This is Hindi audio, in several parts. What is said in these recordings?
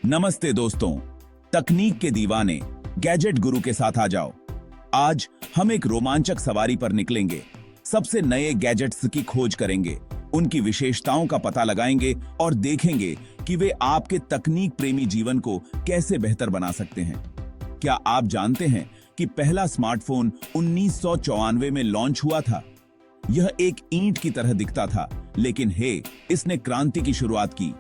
नमस्ते दोस्तों, तकनीक के दीवाने गैजेट गुरु के साथ आ जाओ। आज हम एक रोमांचक सवारी पर निकलेंगे। सबसे नए गैजेट्स की खोज करेंगे, उनकी विशेषताओं का पता लगाएंगे और देखेंगे कि वे आपके तकनीक प्रेमी जीवन को कैसे बेहतर बना सकते हैं। क्या आप जानते हैं कि पहला स्मार्टफोन 1994 में लॉन्च हुआ था? यह एक ईंट की तरह दिखता था, लेकिन इसने क्रांति की शुरुआत की।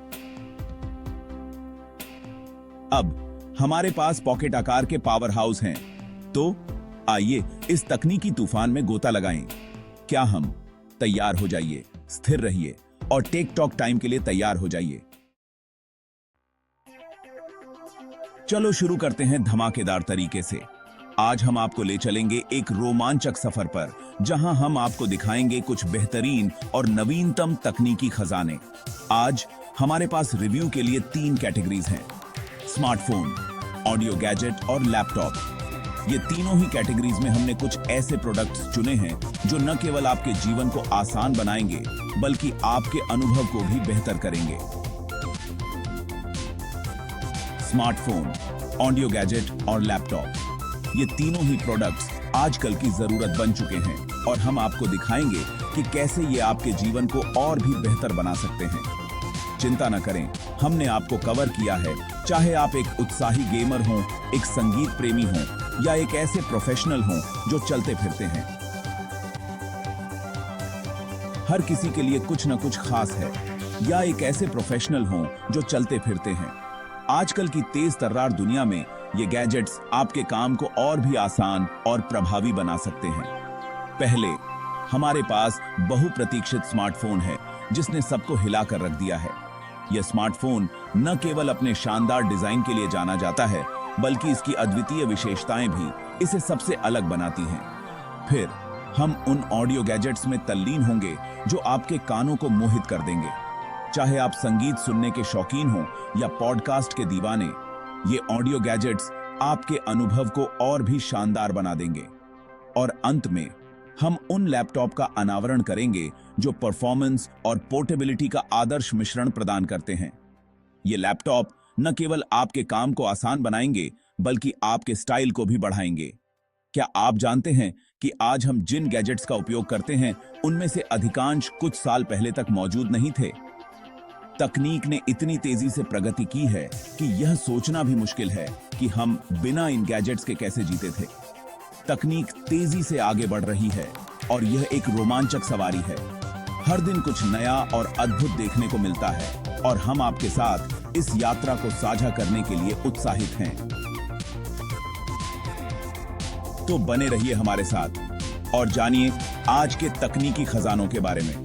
अब हमारे पास पॉकेट आकार के पावर हाउस हैं, तो आइए इस तकनीकी तूफान में गोता लगाएं। क्या हम तैयार हो जाइए, स्थिर रहिए और टेक टॉक टाइम के लिए तैयार हो जाइए। चलो शुरू करते हैं धमाकेदार तरीके से। आज हम आपको ले चलेंगे एक रोमांचक सफर पर, जहां हम आपको दिखाएंगे कुछ बेहतरीन और नवीनतम तकनीकी खजाने। आज हमारे पास रिव्यू के लिए 3 कैटेगरीज हैं: स्मार्टफोन, ऑडियो गैजेट और लैपटॉप। ये तीनों ही कैटेगरीज में हमने कुछ ऐसे प्रोडक्ट्स चुने हैं जो न केवल आपके जीवन को आसान बनाएंगे, बल्कि आपके अनुभव को भी बेहतर करेंगे। स्मार्टफोन, ऑडियो गैजेट और लैपटॉप, ये तीनों ही प्रोडक्ट्स आजकल की जरूरत बन चुके हैं और हम आपको दिखाएंगे कि कैसे ये आपके जीवन को और भी बेहतर बना सकते हैं। चिंता न करें, हमने आपको कवर किया है, चाहे आप एक उत्साही गेमर हों, एक संगीत प्रेमी हों या एक ऐसे प्रोफेशनल हों जो चलते फिरते हैं। हर किसी के लिए कुछ न कुछ खास है, या एक ऐसे प्रोफेशनल हों जो चलते फिरते हैं। आजकल की तेज तर्रार दुनिया में ये गैजेट्स आपके काम को और भी आसान और प्रभावी बना सकते हैं। पहले हमारे पास बहुप्रतीक्षित स्मार्टफोन है जिसने सबको हिला कर रख दिया है। यह स्मार्टफोन न केवल अपने शानदार डिजाइन के लिए जाना जाता है, बल्कि इसकी अद्वितीय विशेषताएं भी इसे सबसे अलग बनाती हैं। फिर हम उन ऑडियो गैजेट्स में तल्लीन होंगे जो आपके कानों को मोहित कर देंगे। चाहे आप संगीत सुनने के शौकीन हो या पॉडकास्ट के दीवाने, ये ऑडियो गैजेट्स आपके अनुभव को और भी शानदार बना देंगे। और अंत में हम उन लैपटॉप का अनावरण करेंगे जो परफॉर्मेंस और पोर्टेबिलिटी का आदर्श मिश्रण प्रदान करते हैं। ये लैपटॉप न केवल आपके काम को आसान बनाएंगे, बल्कि आपके स्टाइल को भी बढ़ाएंगे। क्या आप जानते हैं कि आज हम जिन गैजेट्स का उपयोग करते हैं, उनमें से अधिकांश कुछ साल पहले तक मौजूद नहीं थे? तकनीक ने इतनी तेजी से प्रगति की है कि यह सोचना भी मुश्किल है कि हम बिना इन गैजेट्स के कैसे जीते थे। तकनीक तेजी से आगे बढ़ रही है और यह एक रोमांचक सवारी है। हर दिन कुछ नया और अद्भुत देखने को मिलता है और हम आपके साथ इस यात्रा को साझा करने के लिए उत्साहित हैं। तो बने रहिए हमारे साथ और जानिए आज के तकनीकी खजानों के बारे में।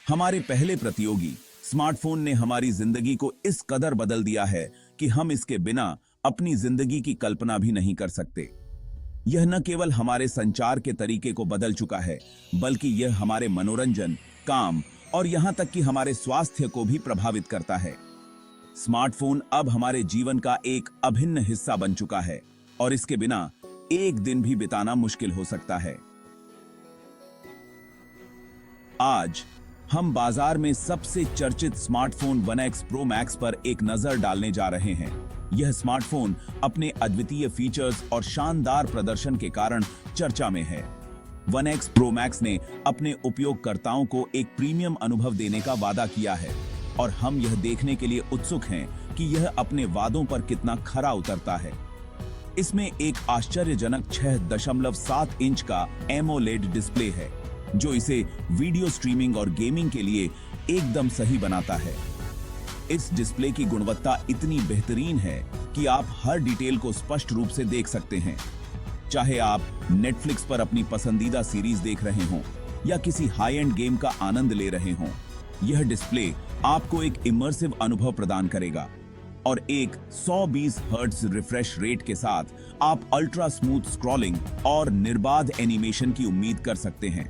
हमारे पहले प्रतियोगी स्मार्टफोन ने हमारी जिंदगी को इस कदर बदल दिया है कि हम इसके बिना अपनी जिंदगी की कल्पना भी नहीं कर सकते। यह न केवल हमारे संचार के तरीके को बदल चुका है, बल्कि यह हमारे मनोरंजन, काम और यहां तक कि हमारे स्वास्थ्य को भी प्रभावित करता है। स्मार्टफोन अब हमारे जीवन का एक अभिन्न हिस्सा बन चुका है और इसके बिना एक दिन भी बिताना मुश्किल हो सकता है। आज हम बाजार में सबसे चर्चित स्मार्टफोन 1X Pro Max पर एक नजर डालने जा रहे हैं। यह स्मार्टफोन अपने अद्वितीय फीचर्स और शानदार प्रदर्शन के कारण चर्चा में है। 1X Pro Max ने अपने उपयोगकर्ताओं को एक प्रीमियम अनुभव देने का वादा किया है और हम यह देखने के लिए उत्सुक हैं कि यह अपने वादों पर कितना खरा उतरता है। इसमें एक आश्चर्यजनक 6.7 इंच का AMOLED डिस्प्ले है, जो इसे वीडियो स्ट्रीमिंग और गेमिंग के लिए एकदम सही बनाता है। इस डिस्प्ले की गुणवत्ता इतनी बेहतरीन है कि आप हर डिटेल को स्पष्ट रूप से देख सकते हैं। चाहे आप नेटफ्लिक्स पर अपनी पसंदीदा सीरीज देख रहे हों या किसी हाई एंड गेम का आनंद ले रहे हों, यह डिस्प्ले आपको एक इमर्सिव अनुभव प्रदान करेगा। और एक 120 हर्ट्ज रिफ्रेश रेट के साथ आप अल्ट्रा स्मूथ स्क्रॉलिंग और निर्बाध एनिमेशन की उम्मीद कर सकते हैं।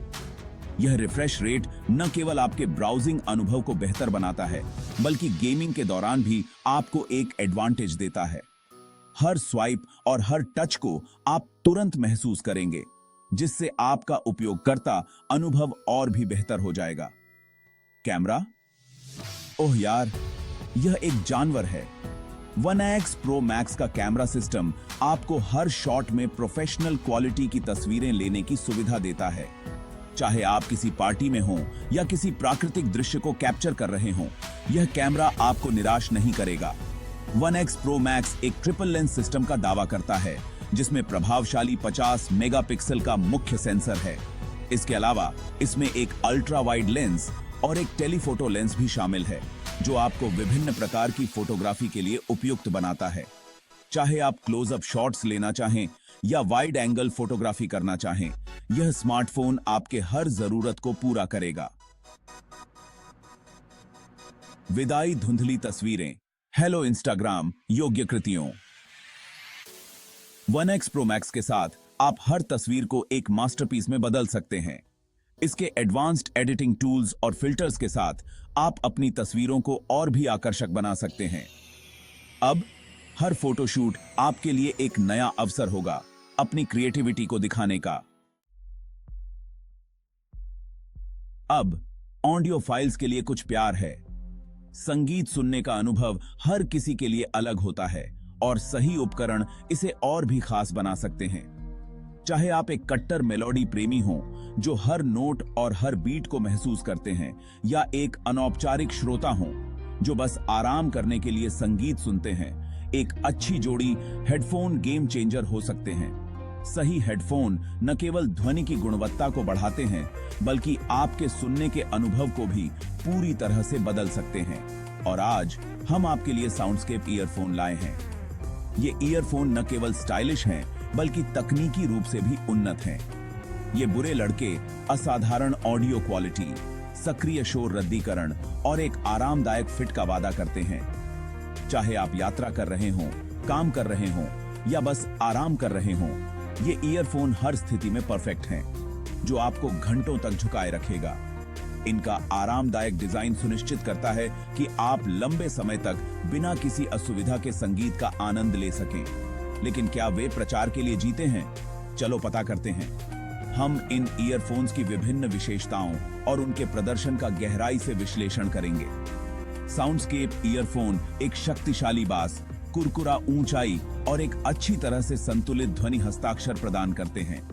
यह रिफ्रेश रेट न केवल आपके ब्राउजिंग अनुभव को बेहतर बनाता है, बल्कि गेमिंग के दौरान भी आपको एक एडवांटेज देता है। हर स्वाइप और हर टच को आप तुरंत महसूस करेंगे, जिससे आपका उपयोगकर्ता अनुभव और भी बेहतर हो जाएगा। कैमरा? ओह यार, यह एक जानवर है। वन एक्स प्रो मैक्स का कैमरा सिस्टम आपको हर शॉट में प्रोफेशनल क्वालिटी की तस्वीरें लेने की सुविधा देता है। चाहे आप किसी पार्टी में हों या किसी प्राकृतिक दृश्य को कैप्चर कर रहे हों, यह कैमरा आपको निराश नहीं करेगा। वन एक्स प्रो मैक्स एक ट्रिपल लेंस सिस्टम का दावा करता है, जिसमें प्रभावशाली 50 मेगापिक्सल का मुख्य सेंसर है। इसके अलावा इसमें एक अल्ट्रा वाइड लेंस और एक टेलीफोटो लेंस भी शामिल है, जो आपको विभिन्न प्रकार की फोटोग्राफी के लिए उपयुक्त बनाता है। चाहे आप क्लोजअप शॉट्स लेना चाहें या वाइड एंगल फोटोग्राफी करना चाहें, यह स्मार्टफोन आपके हर जरूरत को पूरा करेगा। विदाई धुंधली तस्वीरें, हेलो इंस्टाग्राम योग्य कृतियों। वन एक्स प्रो मैक्स के साथ आप हर तस्वीर को एक मास्टरपीस में बदल सकते हैं। इसके एडवांस्ड एडिटिंग टूल्स और फिल्टर्स के साथ आप अपनी तस्वीरों को और भी आकर्षक बना सकते हैं। अब हर फोटोशूट आपके लिए एक नया अवसर होगा अपनी क्रिएटिविटी को दिखाने का। अब ऑडियो फाइल्स के लिए कुछ प्यार है। संगीत सुनने का अनुभव हर किसी के लिए अलग होता है और सही उपकरण इसे और भी खास बना सकते हैं। चाहे आप एक कट्टर मेलोडी प्रेमी हो जो हर नोट और हर बीट को महसूस करते हैं, या एक अनौपचारिक श्रोता हो जो बस आराम करने के लिए संगीत सुनते हैं, एक अच्छी जोड़ी हेडफोन गेम चेंजर हो सकते हैं। सही हेडफोन न केवल ध्वनि की गुणवत्ता को बढ़ाते हैं, बल्कि आपके सुनने के अनुभव को भी पूरी तरह से बदल सकते हैं। और आज हम आपके लिए साउंडस्केप ईयरफोन लाए हैं। ये ईयरफोन न केवल स्टाइलिश हैं, बल्कि तकनीकी रूप से भी उन्नत हैं। ये बुरे लड़के असाधारण ऑडियो क्वालिटी, सक्रिय शोर रद्दीकरण और एक आरामदायक फिट का वादा करते हैं। चाहे आप यात्रा कर रहे हों, काम कर रहे हों या बस आराम कर रहे हों, ये ईयरफोन हर स्थिति में परफेक्ट हैं, जो आपको घंटों तक झुकाए रखेगा। इनका आरामदायक डिजाइन सुनिश्चित करता है कि आप लंबे समय तक बिना किसी असुविधा के संगीत का आनंद ले सकें। लेकिन क्या वे प्रचार के लिए जीते हैं? चलो पता करते हैं। हम इन ईयरफोन्स की विभिन्न विशेषताओं और उनके प्रदर्शन का गहराई से विश्लेषण करेंगे। साउंडस्केप ईयरफोन एक शक्तिशाली बास, कुरकुरा ऊंचाई और एक अच्छी तरह से संतुलित ध्वनि हस्ताक्षर प्रदान करते हैं।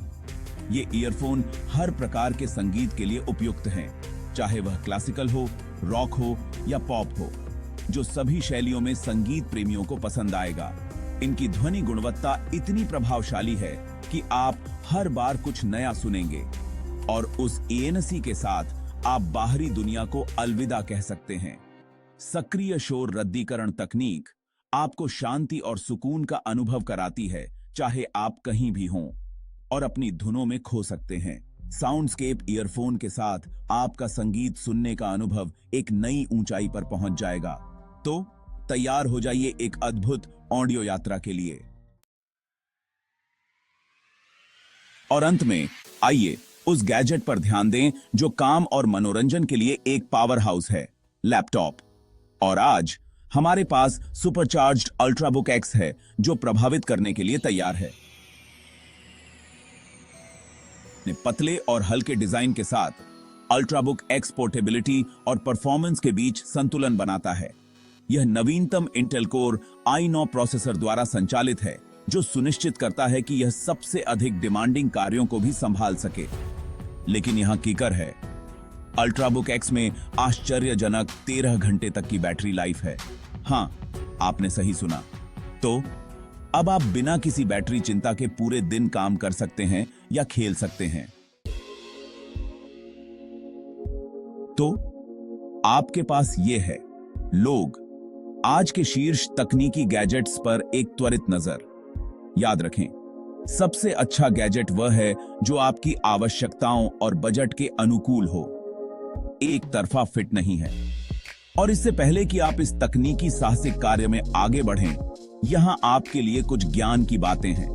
ये ईयरफोन हर प्रकार के संगीत के लिए उपयुक्त हैं, चाहे वह क्लासिकल हो, रॉक हो या पॉप हो, जो सभी शैलियों में संगीत प्रेमियों को पसंद आएगा। इनकी ध्वनि गुणवत्ता इतनी प्रभावशाली है कि आप हर बार कुछ नया सुनेंगे और उस ANC के साथ आप बाहरी दुनिया को अलविदा कह सकते हैं। सक्रिय शोर रद्दीकरण तकनीक आपको शांति और सुकून का अनुभव कराती है, चाहे आप कहीं भी हों, और अपनी धुनों में खो सकते हैं। साउंडस्केप ईयरफोन के साथ आपका संगीत सुनने का अनुभव एक नई ऊंचाई पर पहुंच जाएगा। तो तैयार हो जाइए एक अद्भुत ऑडियो यात्रा के लिए। और अंत में आइए उस गैजेट पर ध्यान दें जो काम और मनोरंजन के लिए एक पावर हाउस है, लैपटॉप। और आज हमारे पास सुपरचार्ज्ड अल्ट्राबुक एक्स है, जो प्रभावित करने के लिए तैयार है। पतले और हल्के डिजाइन के साथ अल्ट्राबुक एक्स पोर्टेबिलिटी और परफॉर्मेंस के बीच संतुलन बनाता है। यह नवीनतम इंटेल कोर i9 प्रोसेसर द्वारा संचालित है, जो सुनिश्चित करता है कि यह सबसे अधिक डिमांडिंग कार्यों को भी संभाल सके। लेकिन यहां कीकर है, अल्ट्राबुक एक्स में आश्चर्यजनक 13 घंटे तक की बैटरी लाइफ है। हां, आपने सही सुना। तो अब आप बिना किसी बैटरी चिंता के पूरे दिन काम कर सकते हैं या खेल सकते हैं। तो आपके पास यह है। लोग आज के शीर्ष तकनीकी गैजेट्स पर एक त्वरित नजर। याद रखें, सबसे अच्छा गैजेट वह है जो आपकी आवश्यकताओं और बजट के अनुकूल हो, एक तरफा फिट नहीं है। और इससे पहले कि आप इस तकनीकी साहसिक कार्य में आगे बढ़ें, यहां आपके लिए कुछ ज्ञान की बातें हैं।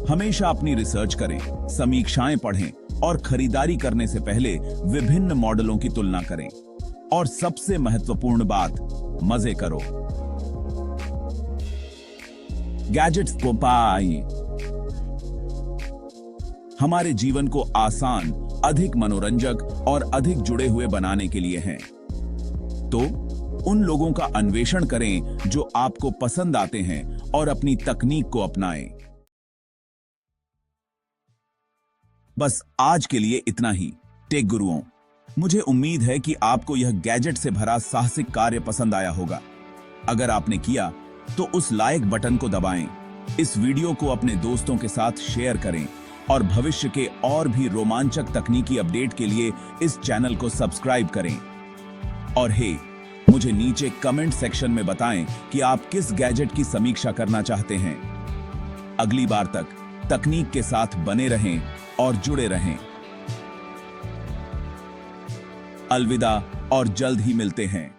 हमेशा अपनी रिसर्च करें, समीक्षाएं पढ़ें और खरीदारी करने से पहले विभिन्न मॉडलों की तुलना करें। और सबसे महत्वपूर्ण बात, मजे करो। गैजेट्स को पाई हमारे जीवन को आसान, अधिक मनोरंजक और अधिक जुड़े हुए बनाने के लिए हैं। तो उन लोगों का अन्वेषण करें जो आपको पसंद आते हैं और अपनी तकनीक को अपनाएं। बस आज के लिए इतना ही टेक गुरुओं। मुझे उम्मीद है कि आपको यह गैजेट से भरा साहसिक कार्य पसंद आया होगा। अगर आपने किया तो उस लाइक बटन को दबाएं, इस वीडियो को अपने दोस्तों के साथ शेयर करें और भविष्य के और भी रोमांचक तकनीकी अपडेट के लिए इस चैनल को सब्सक्राइब करें। और हे, मुझे नीचे कमेंट सेक्शन में बताएं कि आप किस गैजेट की समीक्षा करना चाहते हैं। अगली बार तक तकनीक के साथ बने रहें और जुड़े रहें। अलविदा और जल्द ही मिलते हैं।